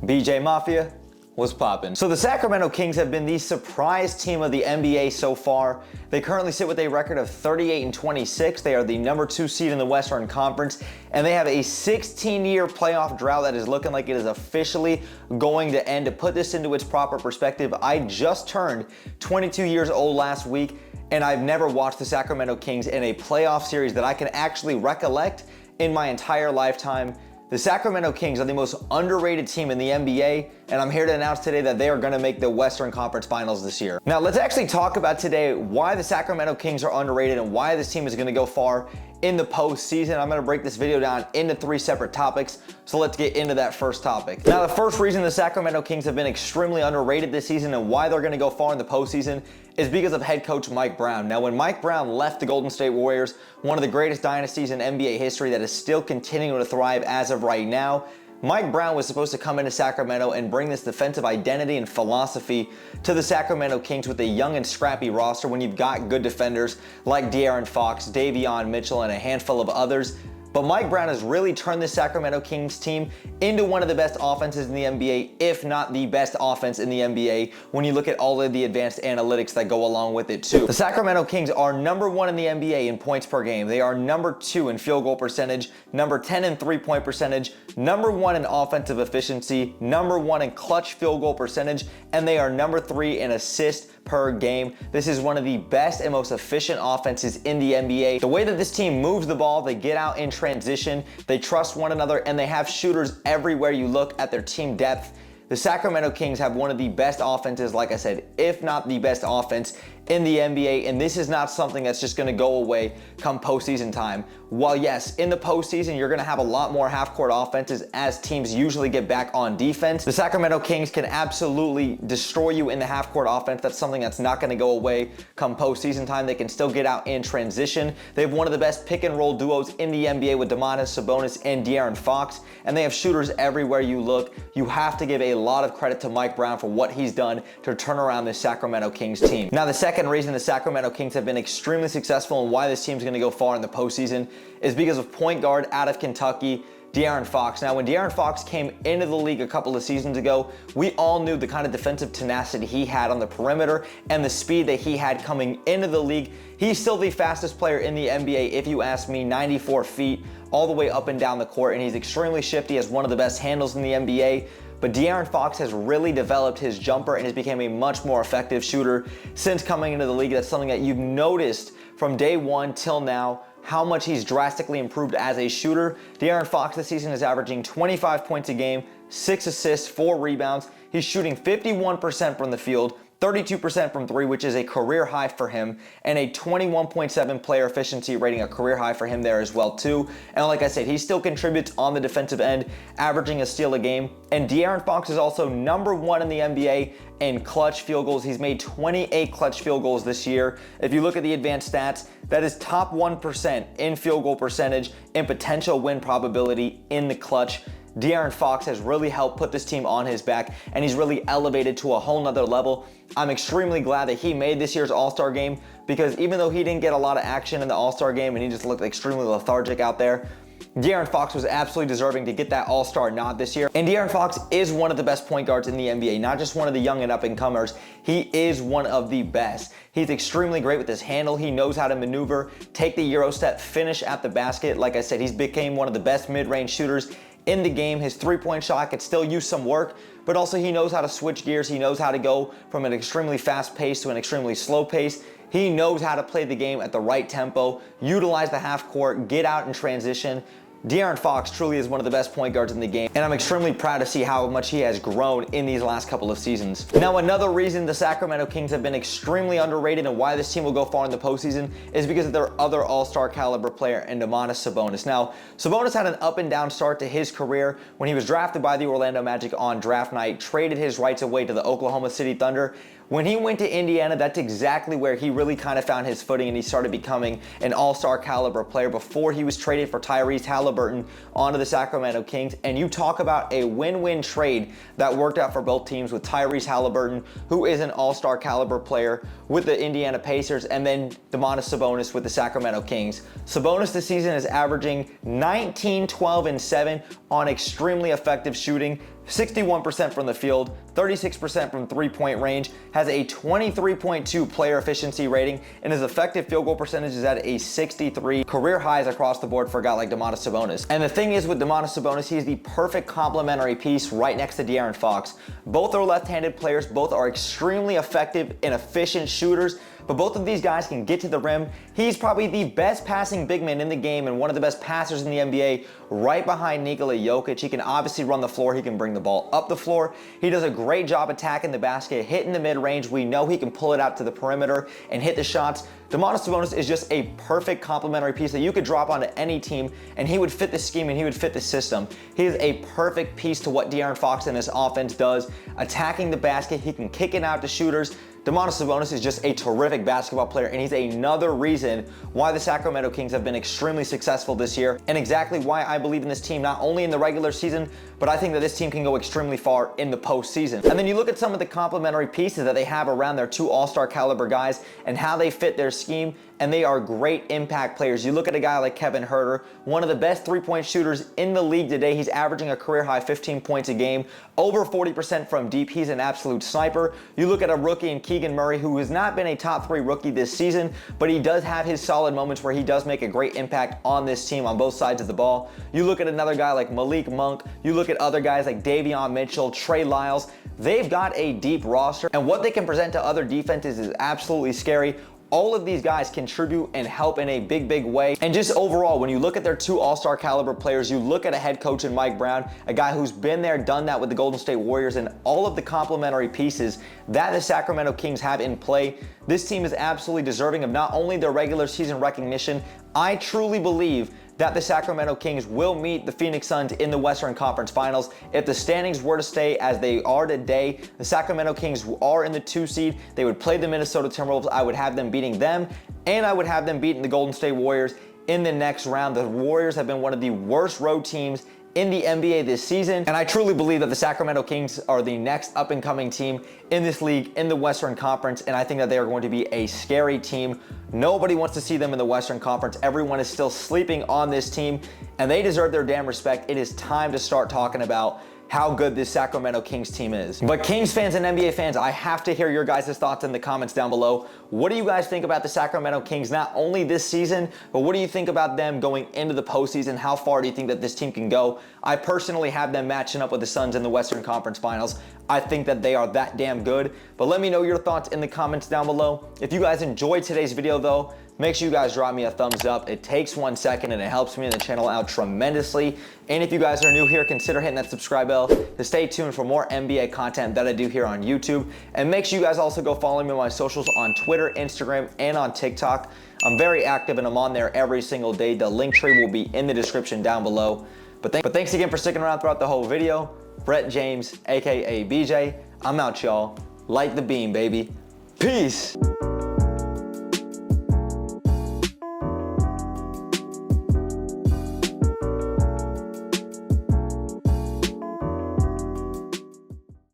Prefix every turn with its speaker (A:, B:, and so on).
A: BJ Mafia, what's poppin'? So the Sacramento Kings have been the surprise team of the NBA so far. They currently sit with a record of 38-26. They are the number 2 seed in the Western Conference, and they have a 16-year playoff drought that is looking like it is officially going to end. To put this into its proper perspective, I just turned 22 years old last week, and I've never watched the Sacramento Kings in a playoff series that I can actually recollect in my entire lifetime. The Sacramento Kings are the most underrated team in the NBA, and I'm here to announce today that they are going to make the Western Conference Finals this year. Now, let's actually talk about today why the Sacramento Kings are underrated and why this team is going to go far in the postseason. I'm going to break this video down into 3 separate topics, so let's get into that first topic. Now, the first reason the Sacramento Kings have been extremely underrated this season and why they're going to go far in the postseason is because of head coach Mike Brown. Now, when Mike Brown left the Golden State Warriors, one of the greatest dynasties in NBA history that is still continuing to thrive as of right now, Mike Brown was supposed to come into Sacramento and bring this defensive identity and philosophy to the Sacramento Kings with a young and scrappy roster when you've got good defenders like De'Aaron Fox, Davion Mitchell, and a handful of others. But Mike Brown has really turned the Sacramento Kings team into one of the best offenses in the NBA, if not the best offense in the NBA, when you look at all of the advanced analytics that go along with it too. The Sacramento Kings are number 1 in the NBA in points per game. They are number 2 in field goal percentage, number 10 in three-point percentage, number 1 in offensive efficiency, number 1 in clutch field goal percentage, and they are number 3 in assists per game. This is one of the best and most efficient offenses in the NBA. The way that this team moves the ball, they get out in transition, they trust one another, and they have shooters everywhere you look at their team depth. The Sacramento Kings have one of the best offenses, like I said, if not the best offense in the NBA, and this is not something that's just going to go away come postseason time. While yes, in the postseason, you're going to have a lot more half-court offenses as teams usually get back on defense. The Sacramento Kings can absolutely destroy you in the half-court offense. That's something that's not going to go away come postseason time. They can still get out in transition. They have one of the best pick-and-roll duos in the NBA with Sabonis and De'Aaron Fox, and they have shooters everywhere you look. You have to give a lot of credit to Mike Brown for what he's done to turn around the Sacramento Kings team. Now, the second reason the Sacramento Kings have been extremely successful and why this team's going to go far in the postseason is because of point guard out of Kentucky, De'Aaron Fox. Now, when De'Aaron Fox came into the league a couple of seasons ago, we all knew the kind of defensive tenacity he had on the perimeter and the speed that he had coming into the league. He's still the fastest player in the NBA, if you ask me, 94 feet all the way up and down the court, and he's extremely shifty as one of the best handles in the NBA. But De'Aaron Fox has really developed his jumper and has become a much more effective shooter since coming into the league. That's something that you've noticed from day 1 till now, how much he's drastically improved as a shooter. De'Aaron Fox this season is averaging 25 points a game, 6 assists, 4 rebounds. He's shooting 51% from the field, 32% from 3, which is a career high for him, and a 21.7 player efficiency rating, a career high for him there as well too. And like I said, he still contributes on the defensive end, averaging a steal a game. And De'Aaron Fox is also number 1 in the NBA in clutch field goals. He's made 28 clutch field goals this year. If you look at the advanced stats, that is top 1% in field goal percentage and potential win probability in the clutch. De'Aaron Fox has really helped put this team on his back, and he's really elevated to a whole nother level. I'm extremely glad that he made this year's All-Star game, because even though he didn't get a lot of action in the All-Star game and he just looked extremely lethargic out there, De'Aaron Fox was absolutely deserving to get that All-Star nod this year. And De'Aaron Fox is one of the best point guards in the NBA, not just one of the young and up-and-comers. He is one of the best. He's extremely great with his handle. He knows how to maneuver, take the Euro step, finish at the basket. Like I said, he's became one of the best mid-range shooters in the game. His three-point shot could still use some work, but also he knows how to switch gears. He knows how to go from an extremely fast pace to an extremely slow pace. He knows how to play the game at the right tempo, utilize the half court, get out in transition. De'Aaron Fox truly is one of the best point guards in the game, and I'm extremely proud to see how much he has grown in these last couple of seasons. Now, another reason the Sacramento Kings have been extremely underrated and why this team will go far in the postseason is because of their other all-star caliber player in Sabonis. Now, Sabonis had an up and down start to his career when he was drafted by the Orlando Magic on draft night, traded his rights away to the Oklahoma City Thunder. When he went to Indiana, that's exactly where he really kind of found his footing and he started becoming an all-star caliber player before he was traded for Tyrese Halliburton onto the Sacramento Kings. And you talk about a win-win trade that worked out for both teams with Tyrese Halliburton, who is an all-star caliber player with the Indiana Pacers, and then Sabonis with the Sacramento Kings. Sabonis this season is averaging 19, 12, and 7 on extremely effective shooting. 61% from the field, 36% from three-point range, has a 23.2 player efficiency rating, and his effective field goal percentage is at a 63, career highs across the board for a guy like Domantas Sabonis. And the thing is with Domantas Sabonis, he's the perfect complementary piece right next to De'Aaron Fox. Both are left-handed players, both are extremely effective and efficient shooters, but both of these guys can get to the rim. He's probably the best passing big man in the game and one of the best passers in the NBA, right behind Nikola Jokic. He can obviously run the floor. He can bring the ball up the floor. He does a great job attacking the basket, hitting the mid-range. We know he can pull it out to the perimeter and hit the shots. Domantas Sabonis is just a perfect complementary piece that you could drop onto any team, and he would fit the scheme and he would fit the system. He is a perfect piece to what De'Aaron Fox in this offense does. Attacking the basket, he can kick it out to shooters. Domantas Sabonis is just a terrific basketball player, and he's another reason why the Sacramento Kings have been extremely successful this year, and exactly why I believe in this team, not only in the regular season, but I think that this team can go extremely far in the postseason. And then you look at some of the complementary pieces that they have around their two all-star caliber guys and how they fit their scheme, and they are great impact players. You look at a guy like Kevin Huerter, one of the best three-point shooters in the league today. He's averaging a career-high 15 points a game, over 40% from deep. He's an absolute sniper. You look at a rookie in Keegan Murray, who has not been a top 3 rookie this season, but he does have his solid moments where he does make a great impact on this team on both sides of the ball. You look at another guy like Malik Monk. You look at other guys like Davion Mitchell, Trey Lyles. They've got a deep roster, and what they can present to other defenses is absolutely scary. All of these guys contribute and help in a big way. And just overall, when you look at their two all-star caliber players, you look at a head coach in Mike Brown, a guy who's been there, done that with the Golden State Warriors, and all of the complementary pieces that the Sacramento Kings have in play, this team is absolutely deserving of not only their regular season recognition. I truly believe that the Sacramento Kings will meet the Phoenix Suns in the Western Conference Finals. If the standings were to stay as they are today, the Sacramento Kings are in the 2 seed. They would play the Minnesota Timberwolves. I would have them beating them, and I would have them beating the Golden State Warriors in the next round. The Warriors have been one of the worst road teams in the NBA this season, and I truly believe that the Sacramento Kings are the next up-and-coming team in this league in the Western Conference, and I think that they are going to be a scary team. Nobody wants to see them in the Western Conference. Everyone is still sleeping on this team, and they deserve their damn respect. It is time to start talking about how good this Sacramento Kings team is. But Kings fans and NBA fans, I have to hear your guys' thoughts in the comments down below. What do you guys think about the Sacramento Kings, not only this season, but what do you think about them going into the postseason? How far do you think that this team can go? I personally have them matching up with the Suns in the Western Conference Finals. I think that they are that damn good. But let me know your thoughts in the comments down below. If you guys enjoyed today's video though, make sure you guys drop me a thumbs up. It takes 1 second and it helps me and the channel out tremendously. And if you guys are new here, consider hitting that subscribe bell to stay tuned for more NBA content that I do here on YouTube. And make sure you guys also go follow me on my socials on Twitter, Instagram, and on TikTok. I'm very active and I'm on there every single day. The link tree will be in the description down below. But thanks again for sticking around throughout the whole video. Brett James, aka BJ, I'm out, y'all. Light the beam, baby. Peace.